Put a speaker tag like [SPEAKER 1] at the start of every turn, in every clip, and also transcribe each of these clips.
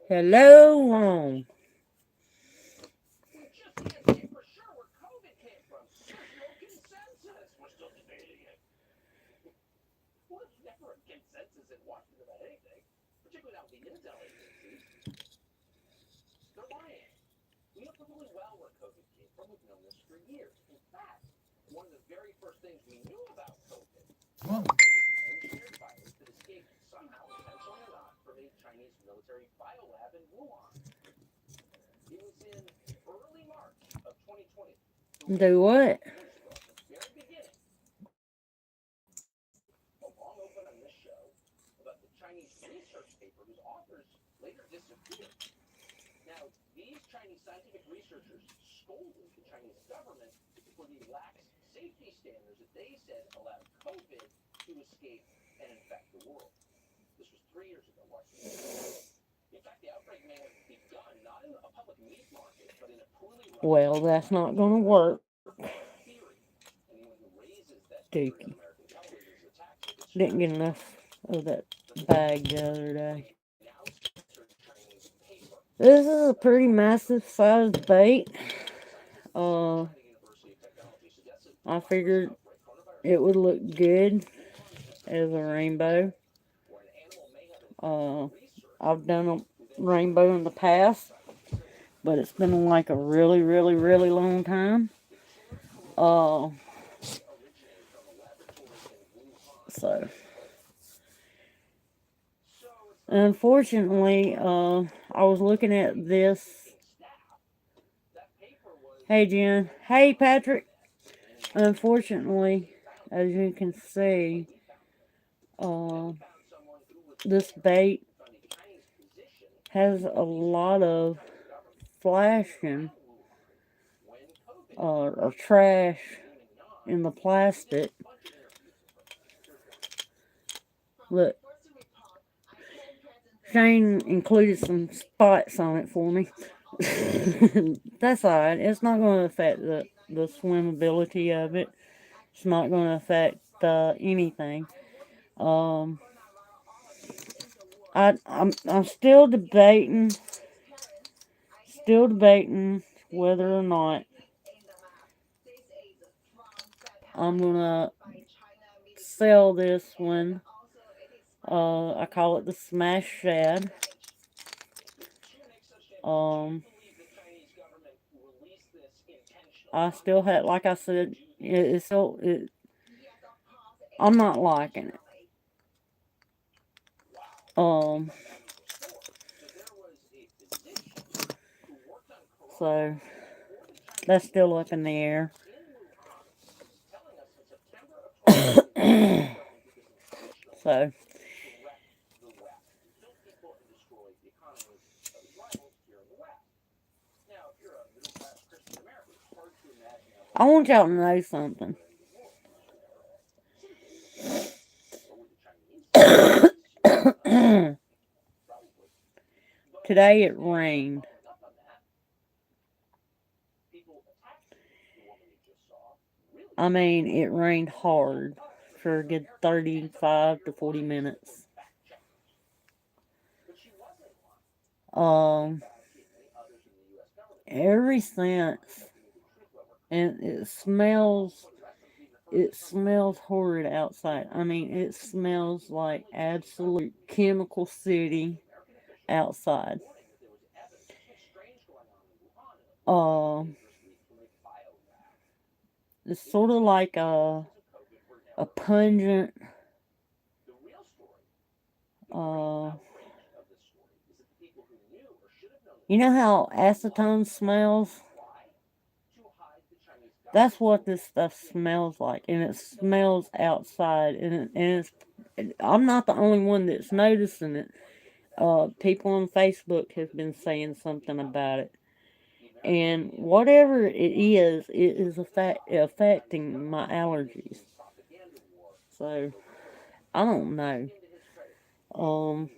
[SPEAKER 1] Hello. Do what? Well, that's not going to work. Dookie. Didn't get enough of that bag the other day. This is a pretty massive sized bait. I figured it would look good as a rainbow. I've done a rainbow in the past, but it's been like a really, really, really long time. So, unfortunately, I was looking at this. Hey, Jen. Hey, Patrick. Unfortunately, as you can see, this bait has a lot of flashing or trash in the plastic. Look, Shane included some spots on it for me. That's alright. It's not going to affect the swimmability of it. It's not going to affect anything. I'm still debating whether or not I'm gonna sell this one. I call it the Smash Shad. I still had, like I said, I'm not liking it. So that's still up in the air. So I want y'all to know something. Today it rained. I mean, it rained hard for a good 35 to 40 minutes. Ever since, and it smells horrid outside. I mean, it smells like absolute chemical city outside. It's sort of like a pungent, you know how acetone smells? That's what this stuff smells like, and it smells outside, I'm not the only one that's noticing it. People on Facebook have been saying something about it, And whatever it is affecting my allergies. So I don't know. Um,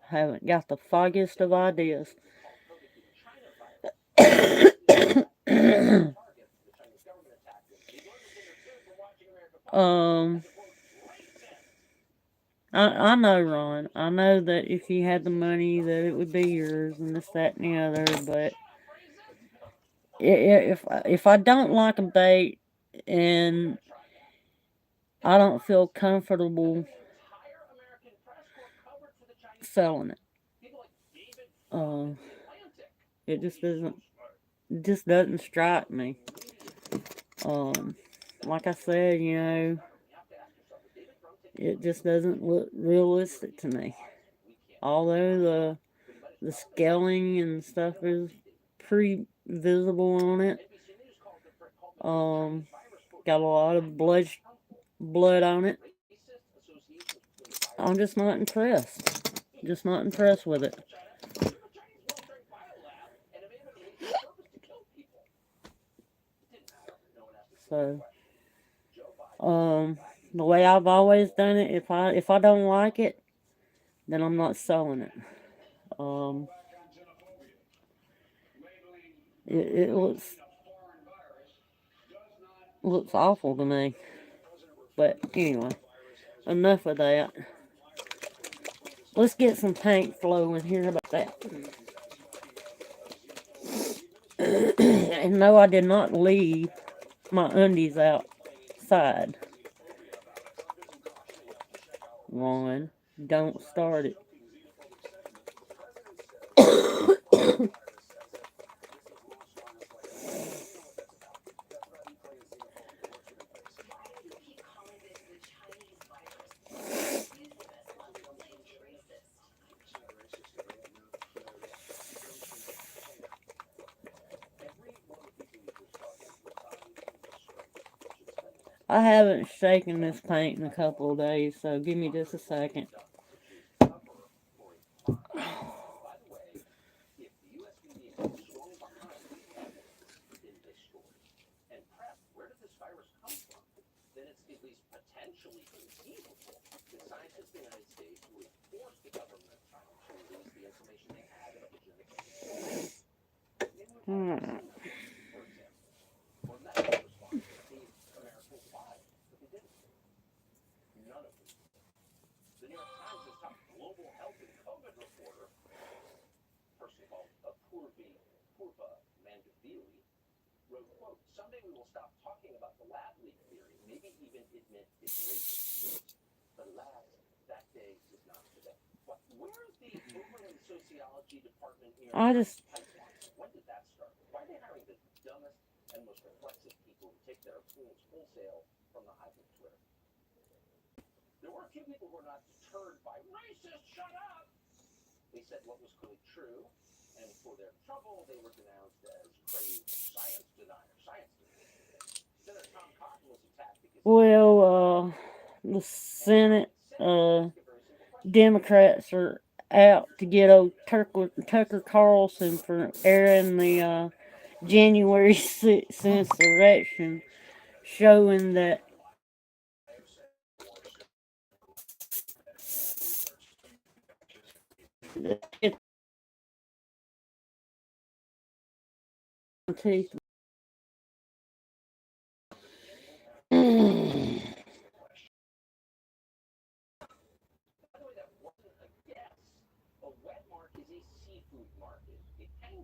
[SPEAKER 1] haven't got the foggiest of ideas. um, I know, Ron. I know that if you had the money, that it would be yours, and this, that, and the other. But if I don't like a bait and I don't feel comfortable selling it, uh, it just doesn't strike me. Um, like I said, it just doesn't look realistic to me. Although the scaling and stuff is pretty visible on it. Um, got a lot of blood on it. I'm just not impressed. Just not impressed with it. So, the way I've always done it, if I don't like it, then I'm not selling it. Um, it looks awful to me. But anyway, enough of that. Let's get some paint flowing here about that. And no, I did not leave my undies outside. Ron, don't start it. I haven't shaken this paint in a couple of days, so give me just a second. Hmm. I just the Senate Democrats are out to get old Tucker Carlson for airing the January 6th insurrection, showing that it's teeth.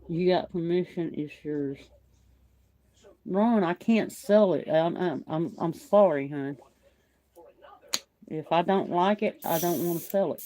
[SPEAKER 1] You got permission, it's yours. Ron, I can't sell it. I'm sorry, hon. If I don't like it, I don't want to sell it.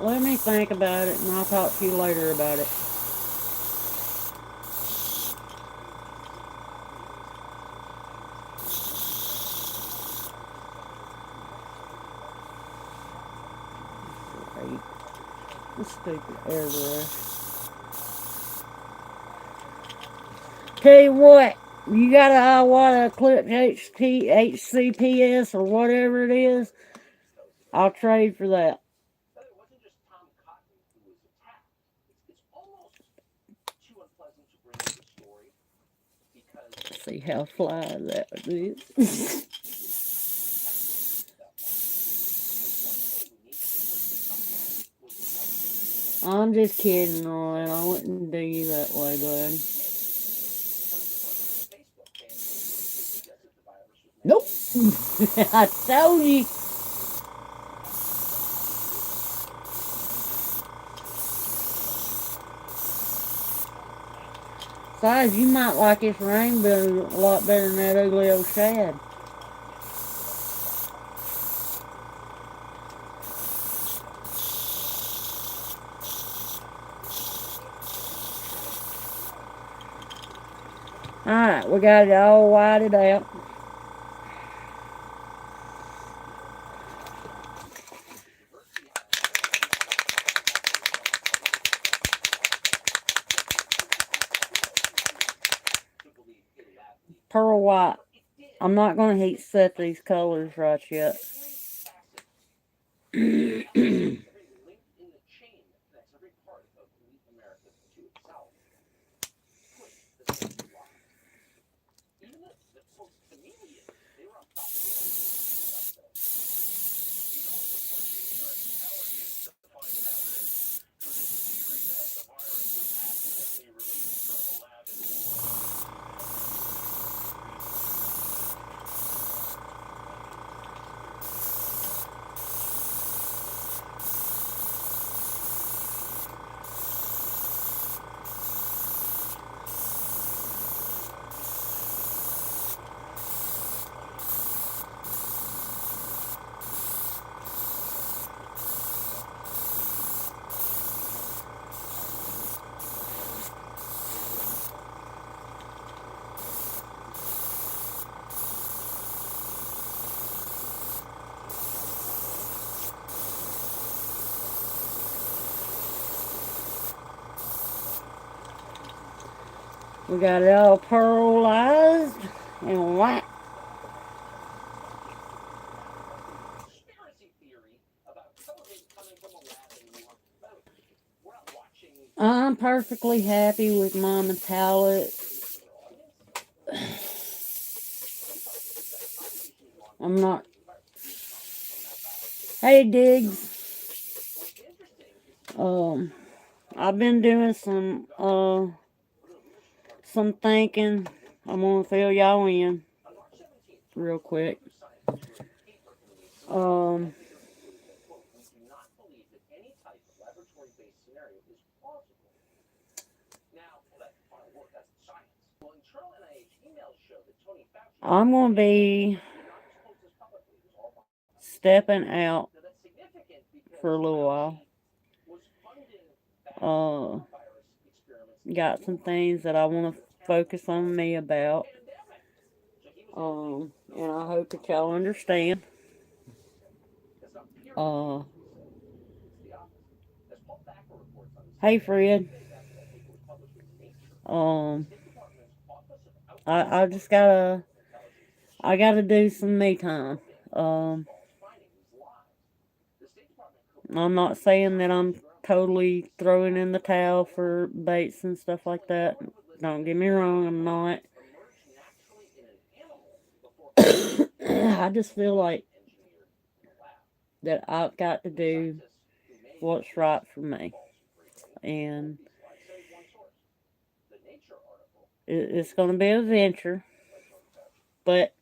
[SPEAKER 1] Let me think about it, and I'll talk to you later about it. Great. This stupid airbrush. Tell you what, you got a Iwata Eclipse HCPS or whatever it is, I'll trade for that. See how fly that is. I'm just kidding, Ryan. I wouldn't do you that way, bud. Nope. I told you. Besides, you might like this rainbow a lot better than that ugly old shad. Alright, we got it all whited out. Pearl white. I'm not going to heat set these colors right yet. We got it all pearlized and white. I'm perfectly happy with my metallic. I'm not. Hey, Diggs. I've been doing some thinking. I'm gonna fill y'all in real quick. I'm gonna be stepping out for a little while. Got some things that I want to focus on me about. And I hope that y'all understand. Hey, Fred. I just I gotta do some me time. I'm not saying that I'm totally throwing in the towel for baits and stuff like that. Don't get me wrong, I'm not. I just feel like that I've got to do what's right for me. And it's going to be an adventure, but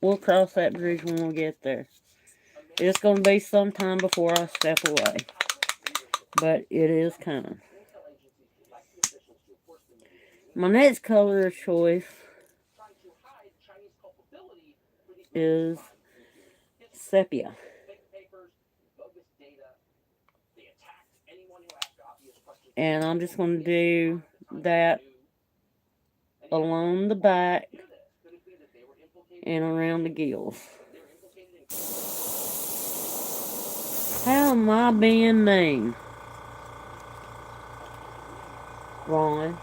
[SPEAKER 1] we'll cross that bridge when we get there. It's going to be some time before I step away, but it is coming. My next color of choice is sepia. And I'm just going to do that along the back and around the gills. How am I being mean, Ron?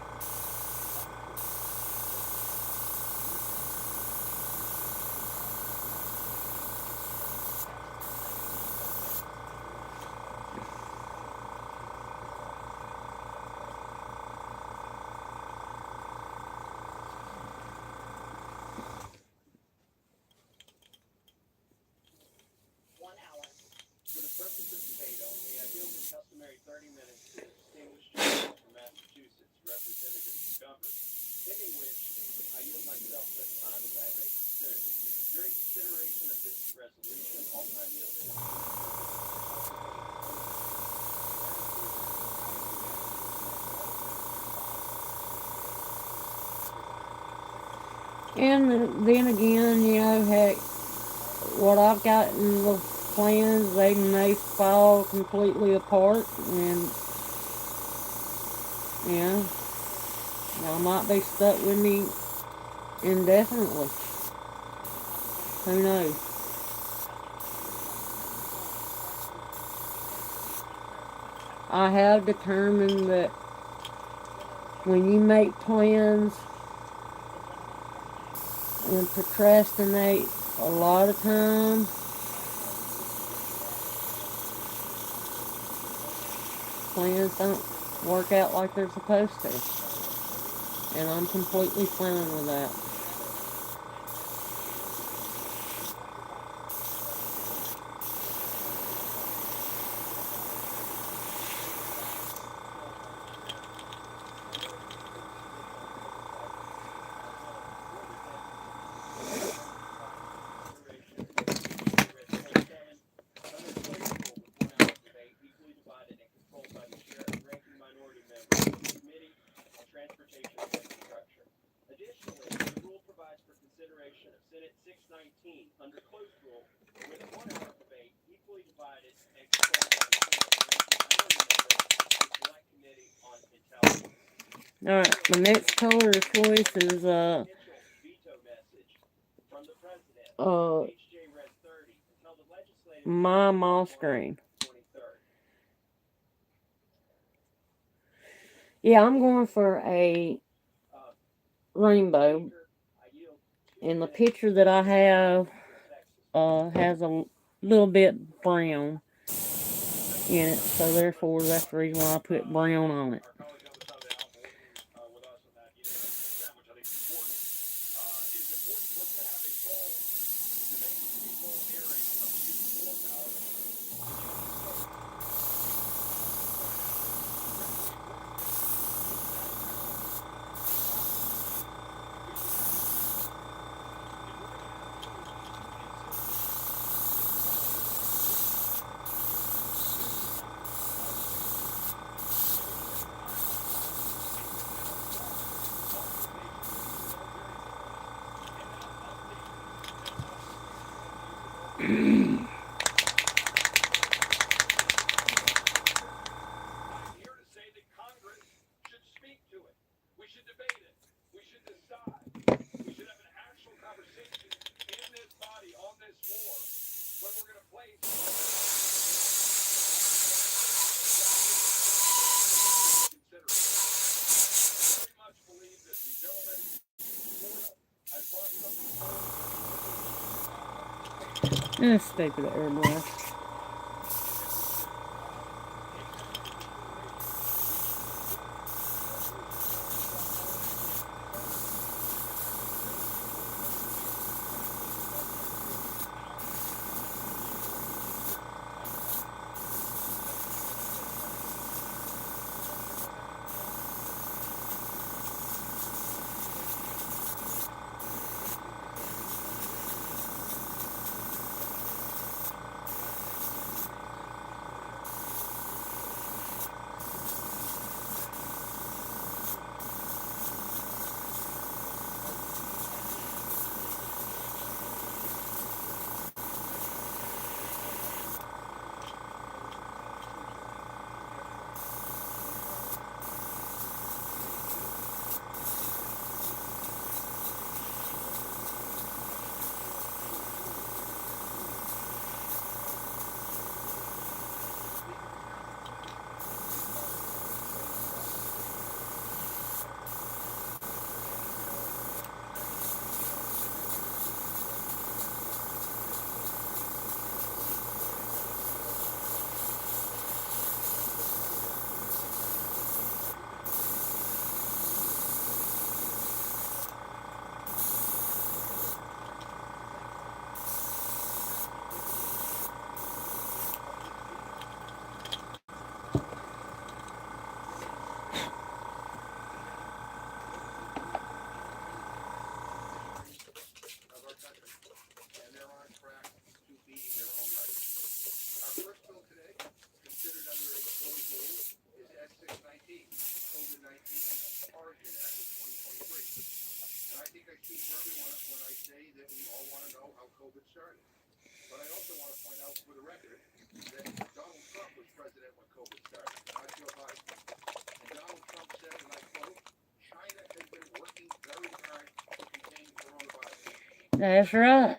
[SPEAKER 1] And then again, you know, heck, what I've got in the plans, they may fall completely apart, and, you know, y'all might be stuck with me indefinitely. Who knows? I have determined that when you make plans and procrastinate a lot of times, plans don't work out like they're supposed to. And I'm completely fine with that. Alright, the next color of choice is my moss green. Yeah, I'm going for a rainbow. And the picture that I have has a little bit brown in it, so therefore that's the reason why I put brown on it. Stupid airbrush. That's right.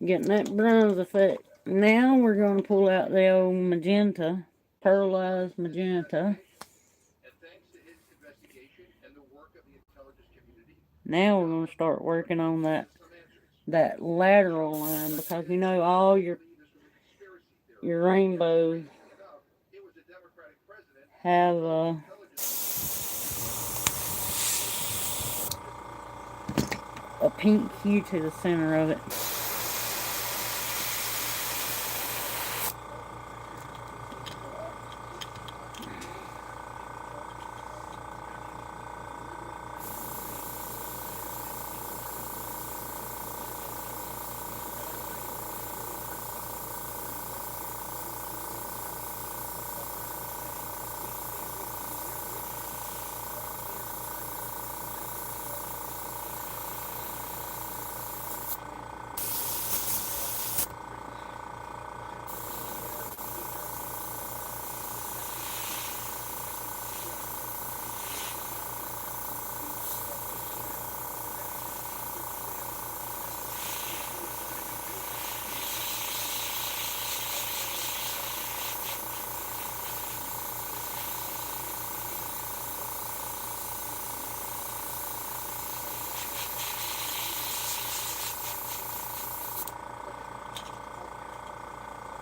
[SPEAKER 1] Getting that bronze effect. Now we're going to pull out the old magenta, pearlized magenta. Now we're going to start working on that lateral line, because you know all your rainbows have a pink hue to the center of it.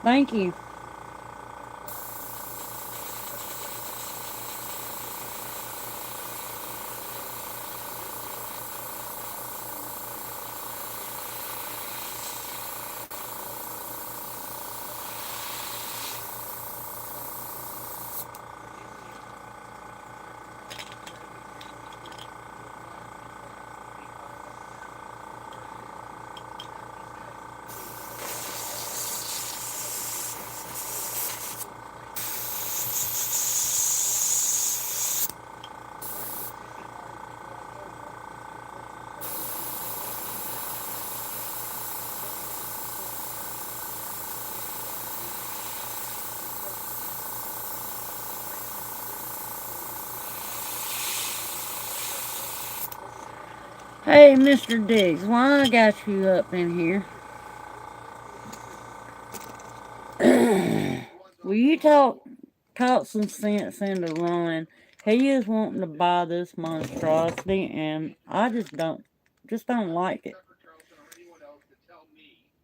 [SPEAKER 1] Thank you. Hey, Mr. Diggs, why I got you up in here? Will you talk some sense into Ron? He is wanting to buy this monstrosity, and I just don't like it.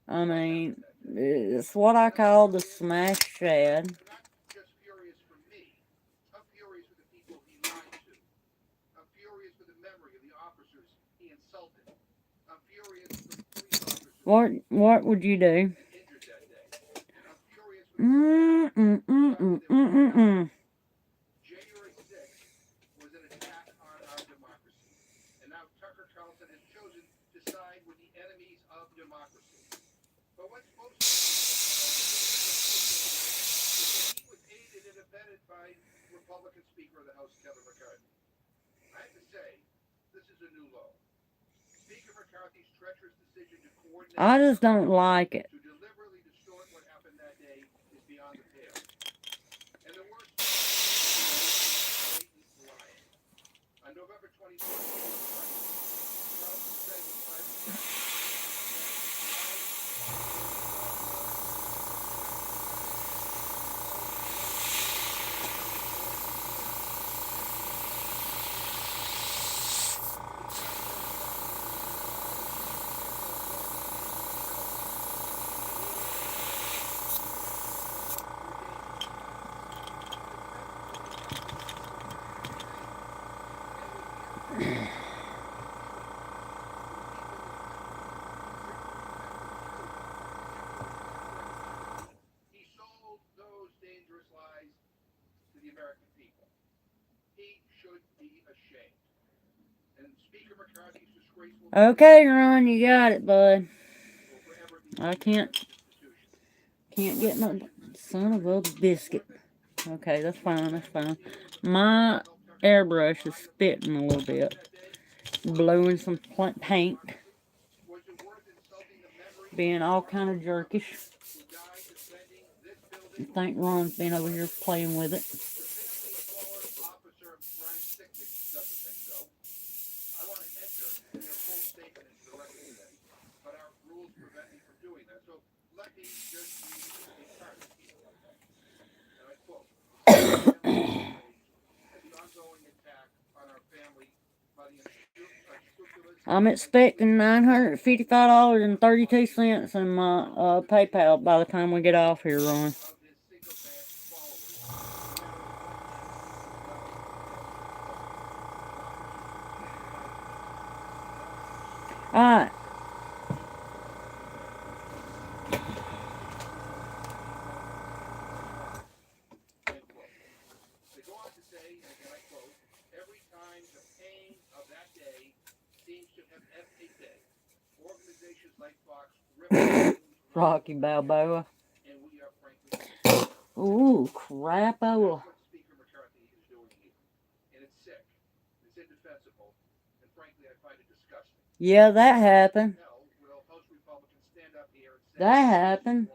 [SPEAKER 1] I mean, it's what I call the smash shad. What would you do? I just don't like it. Okay, Ron, you got it, bud. I can't get no son of a biscuit. Okay, that's fine, that's fine. My airbrush is spitting a little bit. Blowing some paint. Being all kind of jerkish. I think Ron's been over here playing with it. I'm expecting $955.32 in my PayPal by the time we get off here, Ron. Alright. Rocky Balboa. Ooh, crapola. Yeah, that happened. That happened.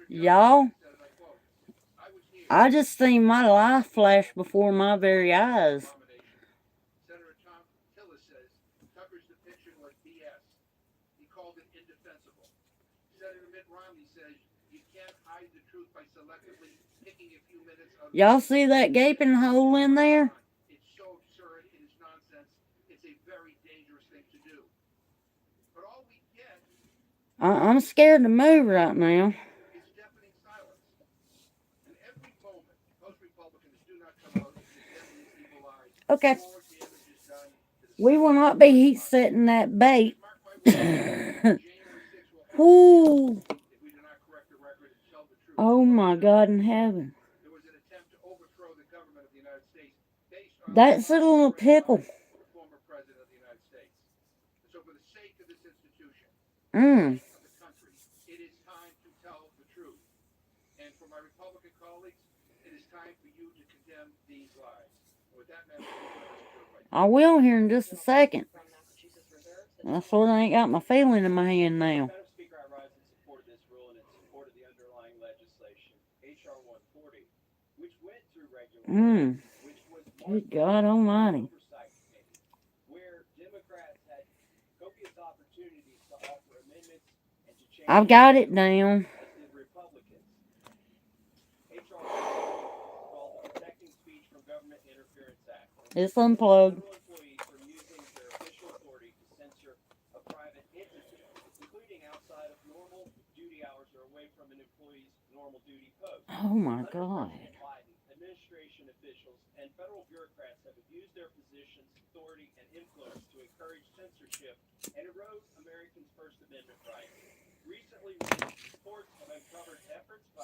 [SPEAKER 1] Y'all, I just seen my life flash before my very eyes. Y'all see that gaping hole in there? I'm scared to move right now. Okay. We will not be heat setting that bait. Whoo. Oh my God in heaven. That's a little pickle. Mmm. I will here in just a second. I sort of ain't got my feeling in my hand now. Mmm. Good God Almighty. I've got it down. It's unplugged. Oh my God.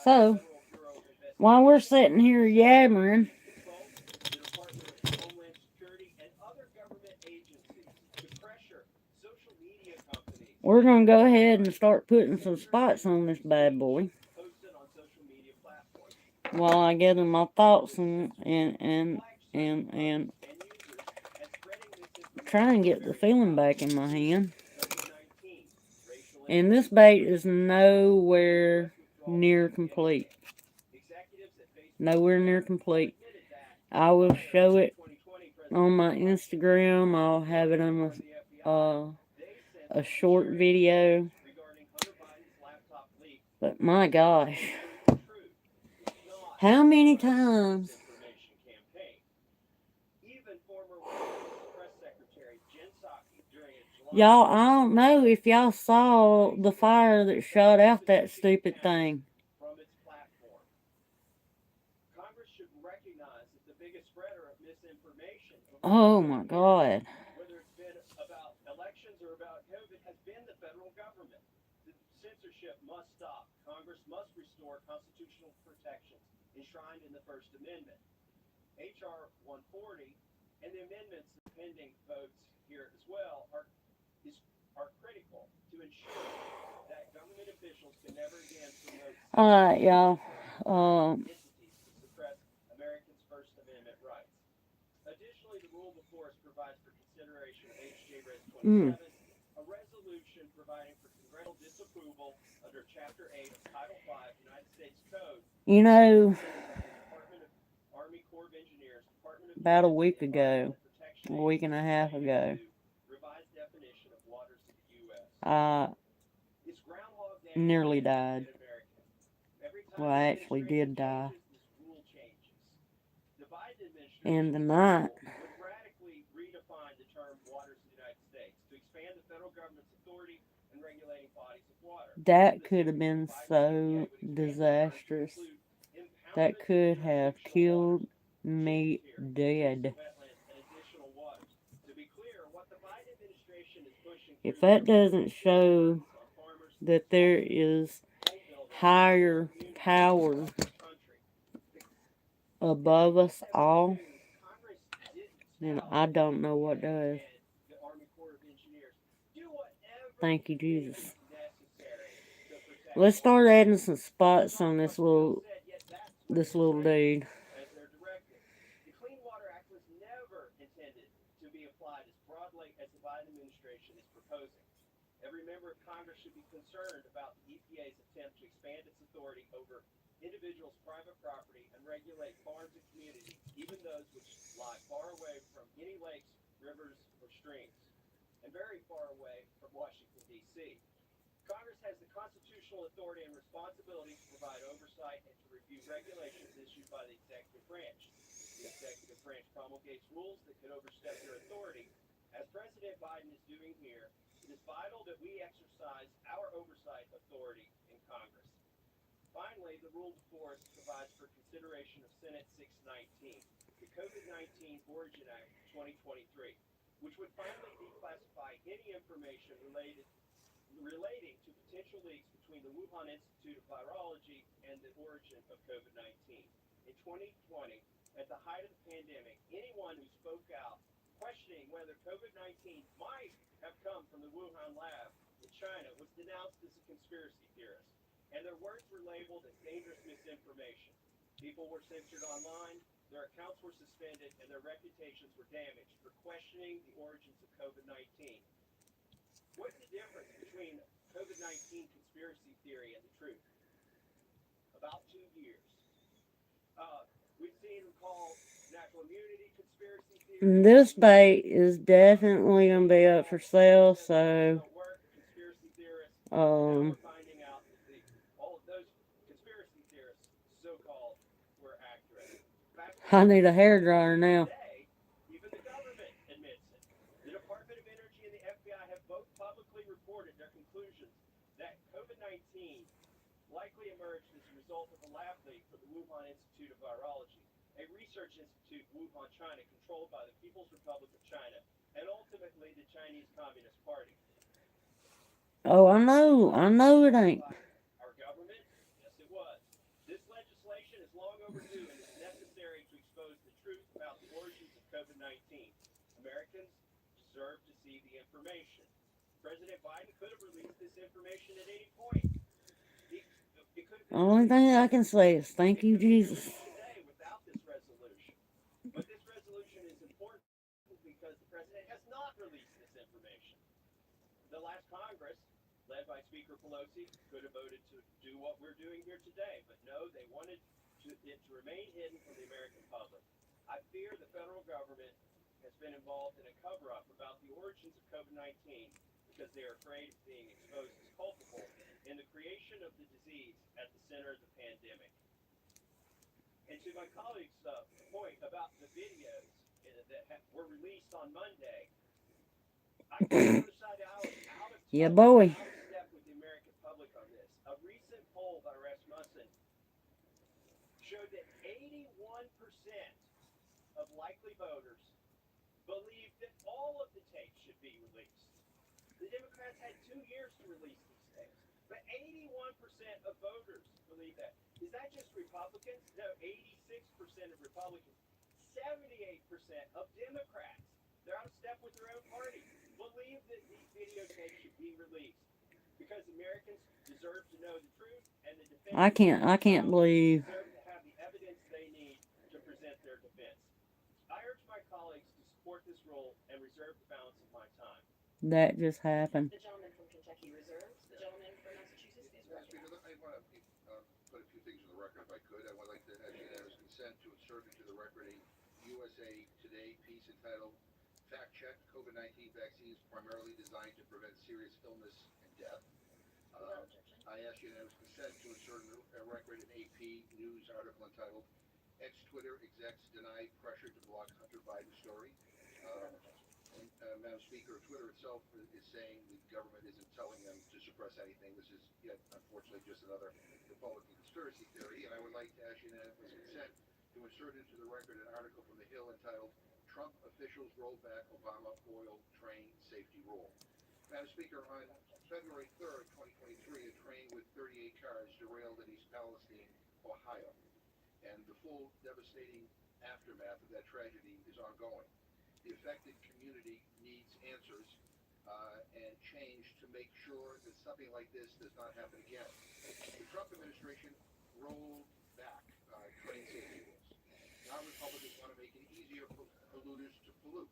[SPEAKER 1] So, while we're sitting here yammering, we're going to go ahead and start putting some spots on this bad boy while I gather my thoughts and try and get the feeling back in my hand. And this bait is nowhere near complete. Nowhere near complete. I will show it on my Instagram. I'll have it on a short video. But my gosh. How many times? Y'all, I don't know if y'all saw the fire that shot out that stupid thing. Oh my God. Alright, y'all. Mm. You know, about a week ago, a week and a half ago, I nearly died. Well, I actually did die. And the night, that could have been so disastrous. That could have killed me dead. If that doesn't show that there is higher power above us all, then I don't know what does. Thank you, Jesus. Let's start adding some spots on this little dude. This bait is definitely going to be up for sale, so I need a hairdryer now. Oh, I know it ain't. The only thing I can say is thank you, Jesus. Yeah, boy. I can't believe that just happened.
[SPEAKER 2] Madam Speaker, I want to put a few things on the record if I could. I would like to ask unanimous consent to insert into the record a USA Today piece entitled Fact Check COVID-19 Vaccines Primarily Designed to Prevent Serious Illness and Death. I ask unanimous consent to insert in the record an AP News article entitled Ex-Twitter Execs Deny Pressure to Block Hunter Biden Story. Madam Speaker, Twitter itself is saying the government isn't telling them to suppress anything. This is yet, unfortunately, just another Republican conspiracy theory. And I would like to ask unanimous consent to insert into the record an article from The Hill entitled Trump Officials Roll Back Obama Oil Train Safety Rule. Madam Speaker, on February 3rd, 2023, a train with 38 cars derailed in East Palestine, Ohio. And the full devastating aftermath of that tragedy is ongoing. The affected community needs answers and change to make sure that something like this does not happen again. The Trump administration rolled back train safety rules. Now Republicans want to make it easier for polluters to pollute.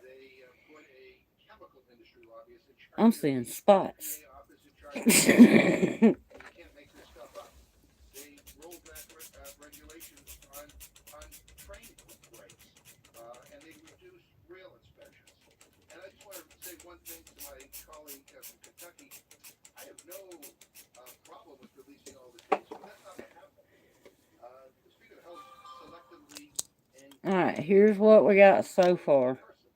[SPEAKER 2] They put a chemical industry lobbyist in
[SPEAKER 1] I'm
[SPEAKER 2] charge of
[SPEAKER 1] seeing
[SPEAKER 2] the
[SPEAKER 1] spots.
[SPEAKER 2] FDA office in charge of regulation. And you can't make this stuff up. They rolled back regulations on train brakes, and they reduced rail inspections. And I just want to say one thing to my colleague from Kentucky. I have no problem with releasing all the cases, but that's not what happened. The Speaker of the House selectively and
[SPEAKER 1] Alright,
[SPEAKER 2] carefully
[SPEAKER 1] here's what we got so
[SPEAKER 2] reported one
[SPEAKER 1] far.
[SPEAKER 2] person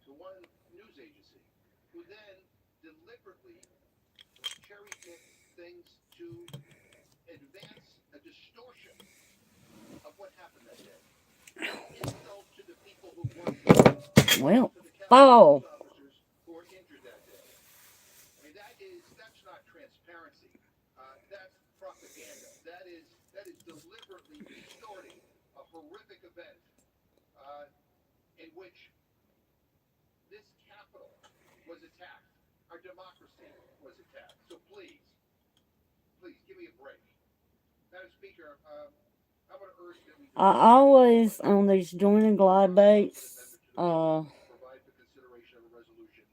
[SPEAKER 2] to one news agency, who then deliberately cherry picked things to advance a distortion of what happened that day. An insult to the people who worked that day and
[SPEAKER 1] Well,
[SPEAKER 2] to the Capitol Police
[SPEAKER 1] fall.
[SPEAKER 2] officers who were injured that day. I mean, that's not transparency. That's propaganda. That is deliberately distorting a horrific event in which this capital was attacked. Our democracy was attacked. So please, give me a break. Madam Speaker, I want to urge that we
[SPEAKER 1] I
[SPEAKER 2] defeat
[SPEAKER 1] always,
[SPEAKER 2] Biden.
[SPEAKER 1] on these joint and
[SPEAKER 2] Please
[SPEAKER 1] glide
[SPEAKER 2] adopt a budget
[SPEAKER 1] baits,
[SPEAKER 2] amendment to the floor to provide for consideration of a resolution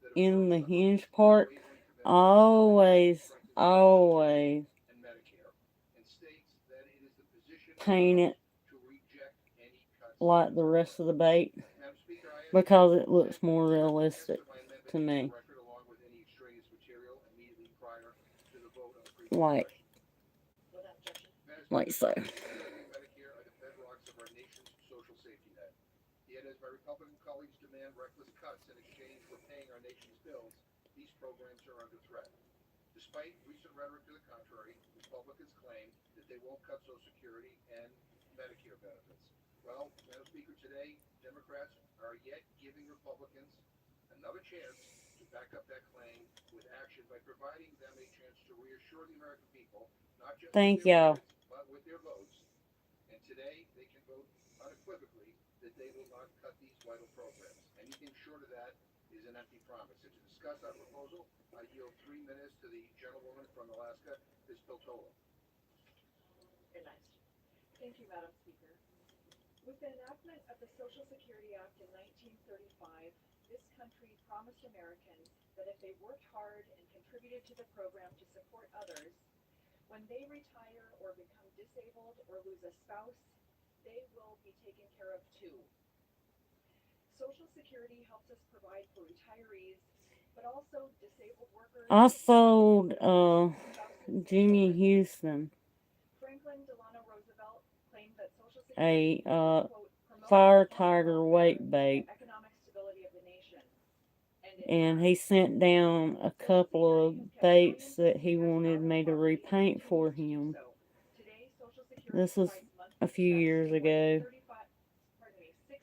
[SPEAKER 2] that
[SPEAKER 1] in
[SPEAKER 2] affirms
[SPEAKER 1] the
[SPEAKER 2] the House
[SPEAKER 1] hinge part,
[SPEAKER 2] unwavering
[SPEAKER 1] I
[SPEAKER 2] commitment to protect and strengthen Social Security
[SPEAKER 1] always
[SPEAKER 2] and Medicare, and states that it is the position of the
[SPEAKER 1] paint
[SPEAKER 2] House
[SPEAKER 1] it
[SPEAKER 2] to reject any cuts
[SPEAKER 1] like the
[SPEAKER 2] to
[SPEAKER 1] rest of the
[SPEAKER 2] benefits.
[SPEAKER 1] bait
[SPEAKER 2] Madam Speaker, I ask
[SPEAKER 1] because
[SPEAKER 2] unanimous
[SPEAKER 1] it looks
[SPEAKER 2] consent
[SPEAKER 1] more
[SPEAKER 2] to
[SPEAKER 1] realistic
[SPEAKER 2] enter my amendment
[SPEAKER 1] to
[SPEAKER 2] into the
[SPEAKER 1] me.
[SPEAKER 2] record along with any extraneous material immediately prior to the vote on the previous
[SPEAKER 1] Like,
[SPEAKER 2] question. Madam
[SPEAKER 1] like
[SPEAKER 2] Speaker,
[SPEAKER 1] so.
[SPEAKER 2] Social Security and Medicare are the bedrocks of our nation's social safety net. Yet, as my Republican colleagues demand reckless cuts in exchange for paying our nation's bills, these programs are under threat. Despite recent rhetoric to the contrary, Republicans claim that they won't cut Social Security and Medicare benefits. Well, Madam Speaker, today, Democrats are yet giving Republicans another chance to back up that claim with action by providing them a chance to reassure the American people, not just with
[SPEAKER 1] Thank
[SPEAKER 2] their
[SPEAKER 1] y'all.
[SPEAKER 2] words, but with their votes. And today, they can vote unequivocally that they will not cut these vital programs. Anything short of that is an empty promise. And to discuss our proposal, I yield 3 minutes to the gentlewoman from Alaska, Ms. Peltola.
[SPEAKER 1] I sold Jimmy Houston a fire tiger weight bait, and he sent down a couple of baits that he wanted me to repaint for him. This was a few years ago,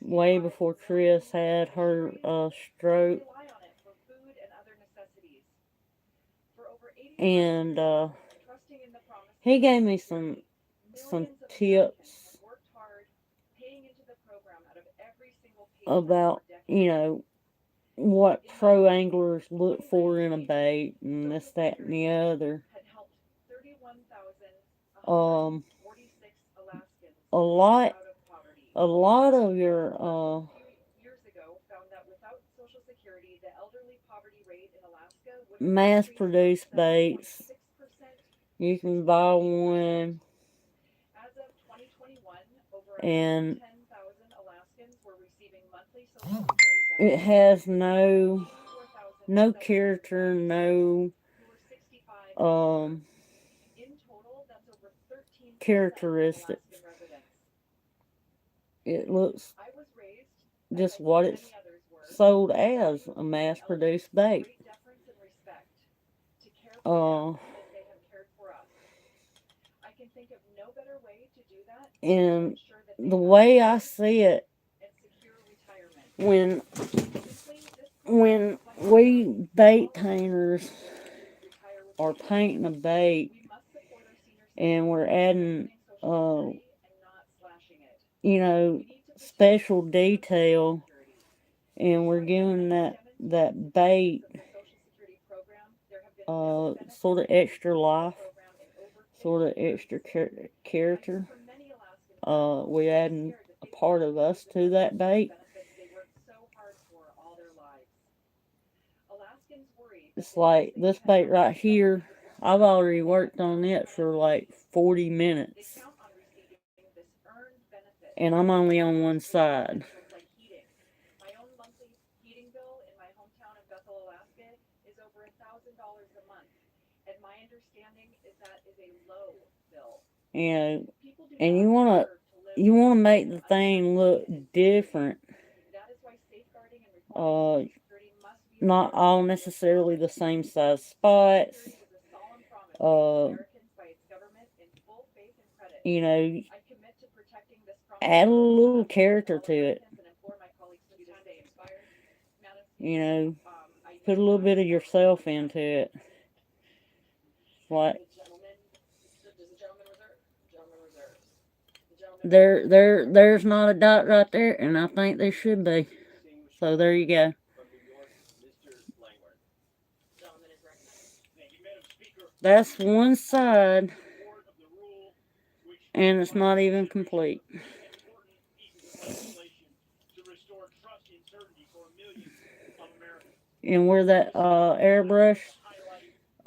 [SPEAKER 1] way before Chris had her stroke, and he gave me some tips about, what pro anglers look for in a bait and this, that, and the other. Um, a lot, a lot of your mass-produced baits, you can buy one, and it has no character, no um characteristics. It looks just what it's sold as, a mass-produced bait. Uh, and the way I see it, when we bait painters are painting a bait and we're adding you know, special detail, and we're giving that bait sort of extra life, sort of extra character. We adding a part of us to that bait. It's like this bait right here. I've already worked on it for like 40 minutes, and I'm only on one side. And you wanna make the thing look different. Uh, Not all necessarily the same size spots. Uh, you know, add a little character to it. You know, put a little bit of yourself into it. Like there's not a dot right there, and I think there should be. So there you go. That's one side, and it's not even complete. And where that airbrush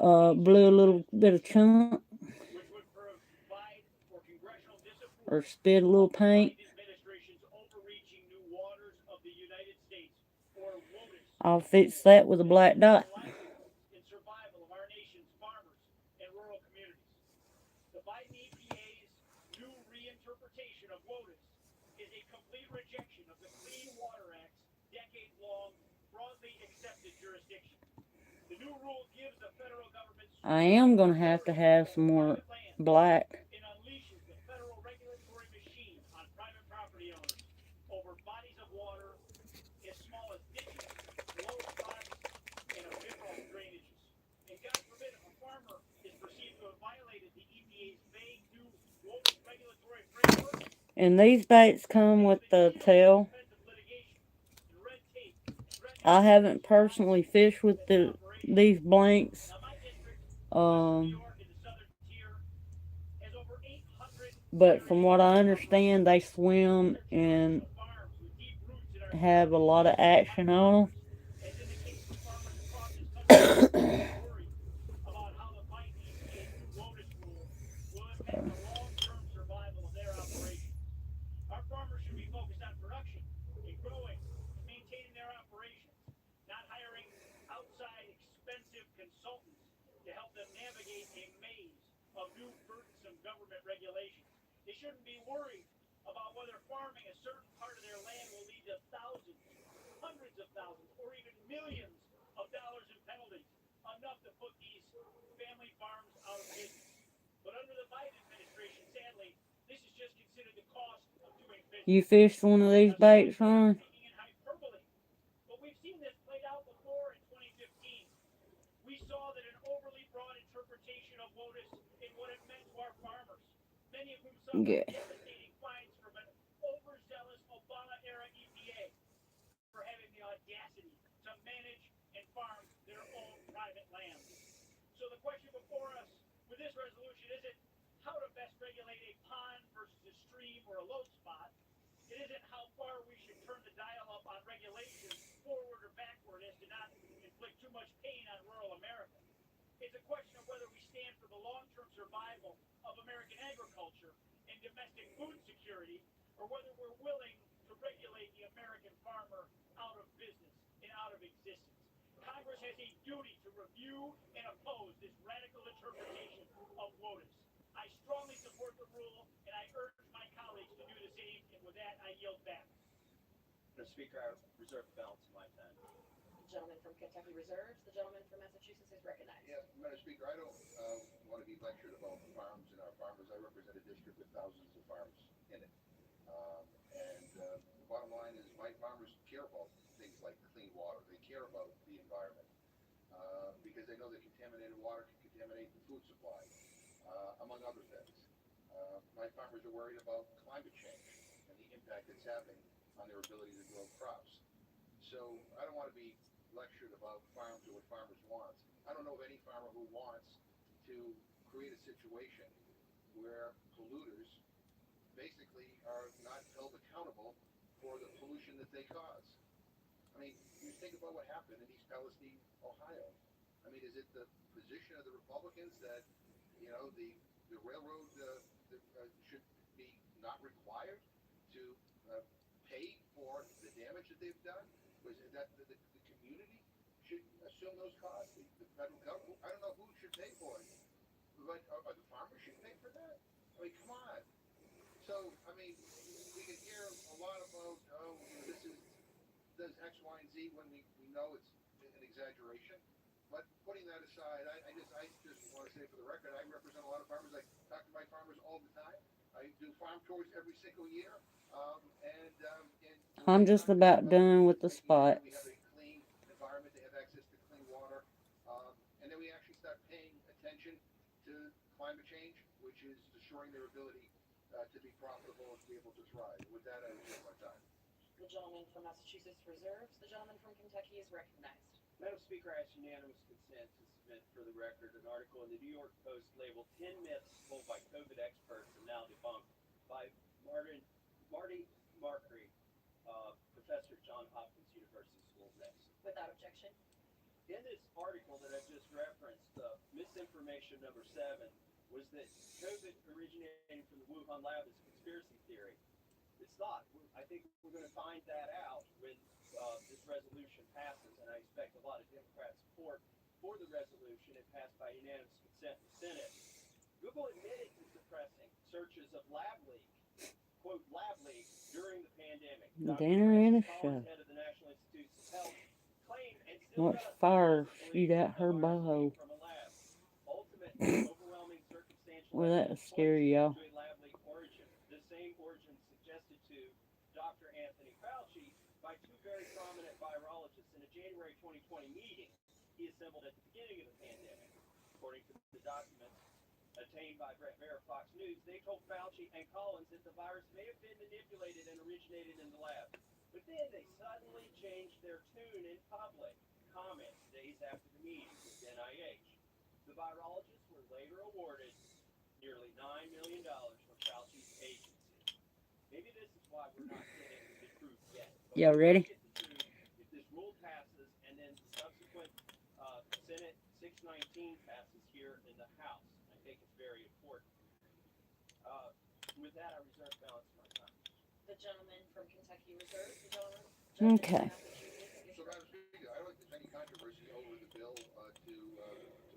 [SPEAKER 1] blew a little bit of chunk or spit a little paint, I'll fix that with a black dot. I am going to have some more black. And these baits come with the tail. I haven't personally fished with these blanks. But from what I understand, they swim and have a lot of action on them. You fished one of these baits, Ron? Yeah.
[SPEAKER 3] to manage and farm their own private lands. So the question before us with this resolution isn't how to best regulate a pond versus a stream or a low spot. It isn't how far we should turn the dial up on regulation forward or backward as to not inflict too much pain on rural America. It's a question of whether we stand for the long-term survival of American agriculture and domestic food security, or whether we're willing to regulate the American farmer out of business and out of existence. Congress has a duty to review and oppose this radical interpretation of WOTUS. I strongly support the rule, and I urge my colleagues to do the same, and with that, I yield back.
[SPEAKER 4] Mr. Speaker, I reserve the balance of my time.
[SPEAKER 5] The gentleman from Kentucky reserves. The gentleman from Massachusetts is recognized.
[SPEAKER 2] Yeah, Madam Speaker, I don't want to be lectured about farms and our farmers. I represent a district with thousands of farms in it. The bottom line is my farmers care about things like clean water. They care about the environment because they know that contaminated water can contaminate the food supply, among other things. My farmers are worried about climate change and the impact it's having on their ability to grow crops. So I don't want to be lectured about farms or what farmers want. I don't know of any farmer who wants to create a situation where polluters basically are not held accountable for the pollution that they cause. I mean, you think about what happened in East Palestine, Ohio. I mean, is it the position of the Republicans that, the railroad should be not required to pay for the damage that they've done? Was it that the community should assume those costs? The federal government, I don't know who should pay for it, but are the farmers should pay for that? I mean, come on. So, I mean, we can hear a lot about, this does X, Y, and Z when we know it's an exaggeration. But putting that aside, I just want to say for the record, I represent a lot of farmers. I talk to my farmers all the time. I do farm tours every single year.
[SPEAKER 1] I'm just about done with the spots.
[SPEAKER 2] We have a clean environment. They have access to clean water. And then we actually start paying attention to climate change, which is destroying their ability to be profitable and to be able to thrive. With that, I will take my time.
[SPEAKER 5] The gentleman from Massachusetts reserves. The gentleman from Kentucky is recognized.
[SPEAKER 4] Madam Speaker, I ask unanimous consent to submit for the record an article in the New York Post labeled 10 Myths Told by COVID Experts and Now Debunked by Marty Markry, Professor, Johns Hopkins University School of Medicine.
[SPEAKER 5] Without objection.
[SPEAKER 4] In this article that I just referenced, misinformation number 7 was that COVID originating from the Wuhan lab is a conspiracy theory. It's not. I think we're going to find that out when this resolution passes, and I expect a lot of Democrat support for the resolution. It passed by unanimous consent in the Senate. Google admitted to suppressing searches of lab leak, quote, lab leak during the pandemic.
[SPEAKER 1] Dinner and a show.
[SPEAKER 4] Head of the National Institutes of Health claimed and still
[SPEAKER 1] What fire she got her bow.
[SPEAKER 4] from a lab. Ultimate overwhelming circumstantial
[SPEAKER 1] Well, that was scary, y'all.
[SPEAKER 4] to a lab leak origin. The same origin suggested to Dr. Anthony Fauci by two very prominent virologists in a January 2020 meeting he assembled at the beginning of the pandemic. According to the documents obtained by Brett Baer of Fox News, they told Fauci and Collins that the virus may have been manipulated and originated in the lab. But then they suddenly changed their tune in public comments days after the meeting with NIH. The virologists were later awarded nearly $9 million from Fauci's agency. Maybe this is why we're not getting the truth yet.
[SPEAKER 1] Y'all ready?
[SPEAKER 4] If this rule passes and then the subsequent Senate 619 passes here in the House, I think it's very important. With that, I reserve balance of my time.
[SPEAKER 5] The gentleman from Kentucky reserves. The gentleman
[SPEAKER 1] Okay.
[SPEAKER 5] from Massachusetts is
[SPEAKER 2] So, Madam Speaker, I don't think there's any controversy over the bill to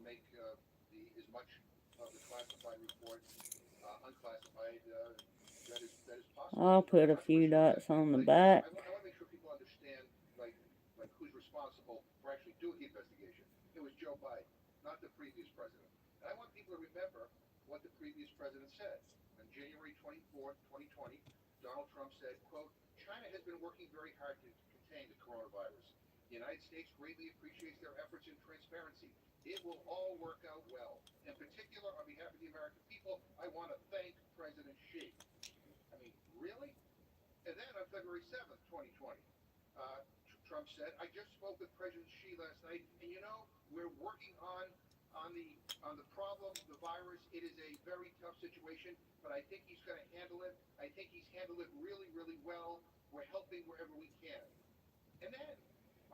[SPEAKER 2] make as much of the classified report unclassified that is possible.
[SPEAKER 1] I'll put a few dots on the back.
[SPEAKER 2] I want to make sure people understand, like who's responsible for actually doing the investigation. It was Joe Biden, not the previous president. And I want people to remember what the previous president said. On January 24th, 2020, Donald Trump said, quote, China has been working very hard to contain the coronavirus. The United States greatly appreciates their efforts in transparency. It will all work out well. In particular, on behalf of the American people, I want to thank President Xi. I mean, really? And then on February 7th, 2020, Trump said. I just spoke with President Xi last night, and we're working on the problem, the virus. It is a very tough situation, but I think he's going to handle it. I think he's handled it really, really well. We're helping wherever we can. And then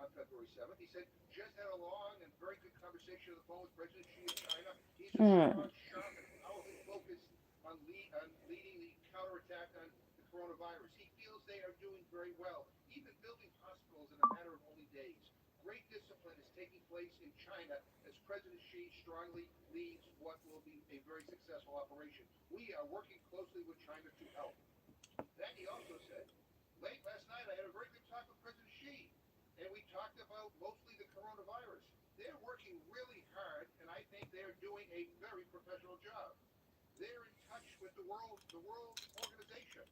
[SPEAKER 2] on February 7th, he said, just had a long and very good conversation on the phone with President Xi of China. He's a strong, sharp, and powerful focus on leading the counterattack on the coronavirus. He feels they are doing very well, even building hospitals in a matter of only days. Great discipline is taking place in China as President Xi strongly leads what will be a very successful operation. We are working closely with China to help. Then he also said, late last night I had a very good talk with President Xi, and we talked about mostly the coronavirus. They're working really hard, and I think they're doing a very professional job. They're in touch with the World Organization,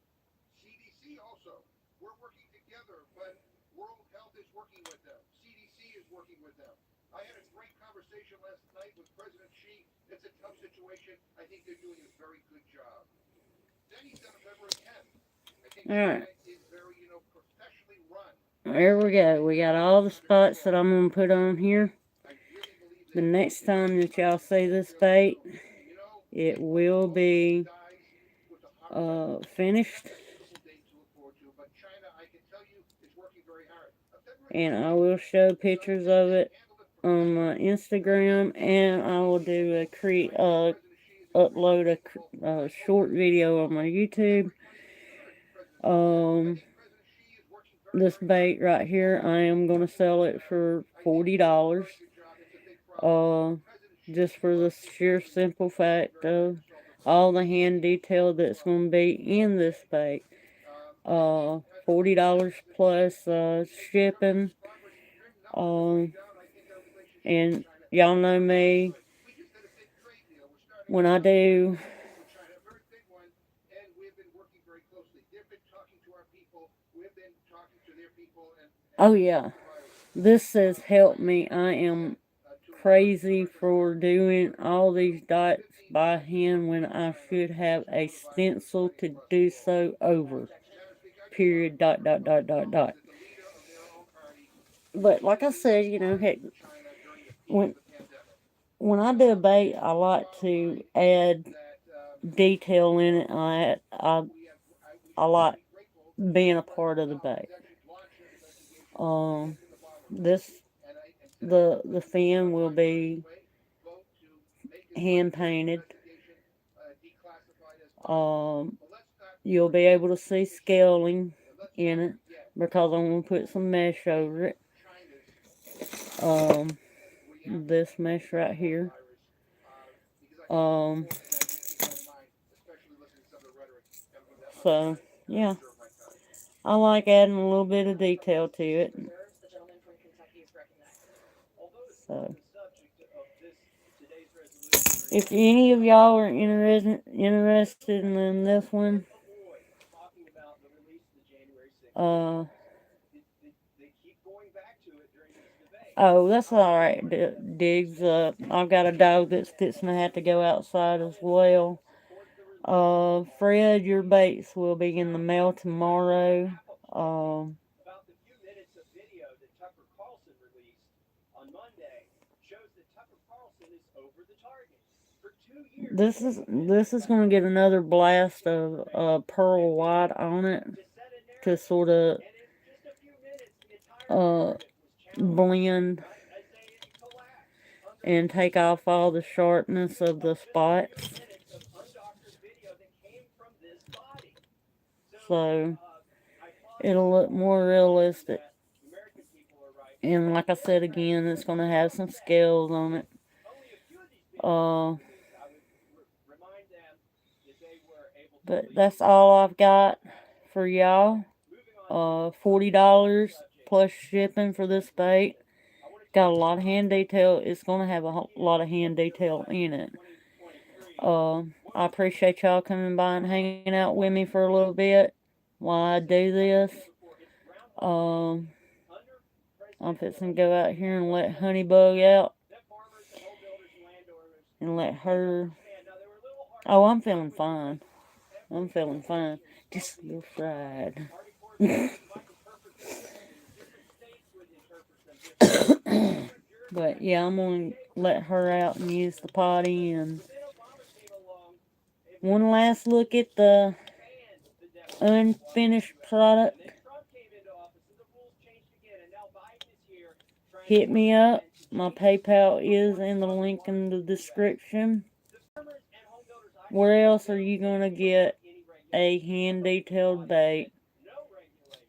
[SPEAKER 2] CDC also. We're working together, but World Health is working with them. CDC is working with them. I had a great conversation last night with President Xi. It's a tough situation. I think they're doing a very good job. Then he said on February 10th, I think China is very, professionally run.
[SPEAKER 1] There we go. We got all the spots that I'm going to put on here. The next time that y'all see this bait, it will be finished. And I will show pictures of it on my Instagram, and I will do upload a short video on my YouTube. This bait right here, I am going to sell it for $40. Just for the sheer simple fact of all the hand detail that's going to be in this bait. $40 plus shipping. And y'all know me, when I do oh yeah, this says help me. I am crazy for doing all these dots by hand when I should have a stencil to do so over. Period, dot, dot, dot, dot, dot. But like I said, heck, when I do a bait, I like to add detail in it. I like being a part of the bait. The fin will be hand painted. You'll be able to see scaling in it because I'm going to put some mesh over it. This mesh right here. So, yeah. I like adding a little bit of detail to it. So, if any of y'all are interested in this one, oh, that's alright, Diggs. I've got a dog that's fixing to have to go outside as well. Fred, your baits will be in the mail tomorrow.
[SPEAKER 4] About the few minutes of video that Tucker Carlson released on Monday shows that Tucker Carlson is over the target. For 2 years,
[SPEAKER 1] this is going to get another blast of pearl white on it to sort of blend and take off all the sharpness of the spots. So it'll look more realistic. And like I said again, it's going to have some scales on it. But that's all I've got for y'all. $40 plus shipping for this bait. Got a lot of hand detail. It's going to have a lot of hand detail in it. I appreciate y'all coming by and hanging out with me for a little bit while I do this. I'm fixing to go out here and let Honeybug out. And let her... Oh, I'm feeling fine. I'm feeling fine. Just a little fried. But yeah, I'm gonna let her out and use the potty. And one last look at the unfinished product. Hit me up. My PayPal is in the link in the description. Where else are you gonna get a hand detailed bait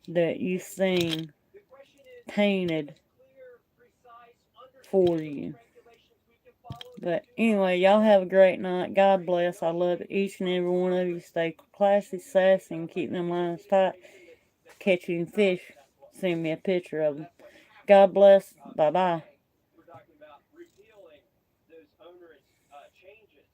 [SPEAKER 1] that you've seen painted for you? But anyway, y'all have a great night. God bless. I love each and every one of you. Stay classy, sassy, and keep them lines tight. Catching fish, send me a picture of them. God bless. Bye-bye.
[SPEAKER 4] We're talking about repealing those onerous changes